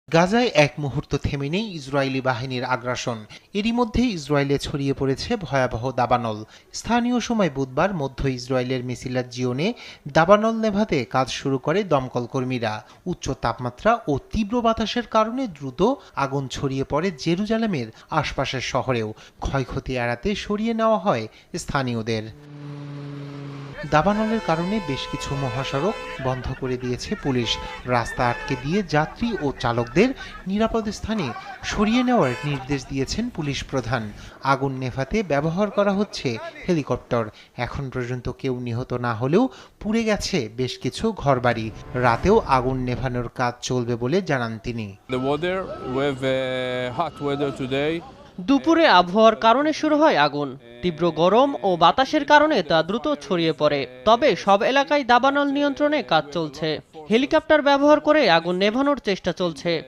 গাজায় এক মুহূর্ত থেমে নেই ইসরায়েলি বাহিনীর আগ্রাসন। এরই মধ্যে ইসরায়েলে ছড়িয়ে পড়েছে ভয়াবহ দাবানল। স্থানীয় সময় বুধবার মধ্য ইসরায়েলের মেসিলাত জিওনে দাবানল নেভাতে কাজ শুরু করে দমকল কর্মীরা। উচ্চ তাপমাত্রা ও তীব্র বাতাসের কারণে দ্রুত আগুন ছড়িয়ে পড়ে জেরুজালেমের আশপাশের শহরেও। ক্ষয়ক্ষতি এড়াতে সরিয়ে নেওয়া হয় স্থানীয়দের। দাবানলের কারণে বেশ কিছু মহাসড়ক বন্ধ করে দিয়েছে পুলিশ। রাস্তা আটকে দিয়ে যাত্রী ও চালকদের নিরাপদ স্থানে সরিয়ে নেওয়ার নির্দেশ দিয়েছেন পুলিশ প্রধান। আগুন নেভাতে ব্যবহার করা হচ্ছে হেলিকপ্টার। এখন পর্যন্ত কেউ নিহত না হলেও পুড়ে গেছে বেশ কিছু ঘরবাড়ি। রাতেও আগুন নেভানোর কাজ চলবে বলে জানান তিনি। দুপুরে আবহাওয়ার কারণে শুরু হয় আগুন। তীব্র গরম ও বাতাসের কারণে তা দ্রুত ছড়িয়ে পড়ে। তবে সব এলাকায় দাবানল নিয়ন্ত্রণে কাজ চলছে। হেলিকপ্টার ব্যবহার করে আগুন নেভানোর চেষ্টা চলছে।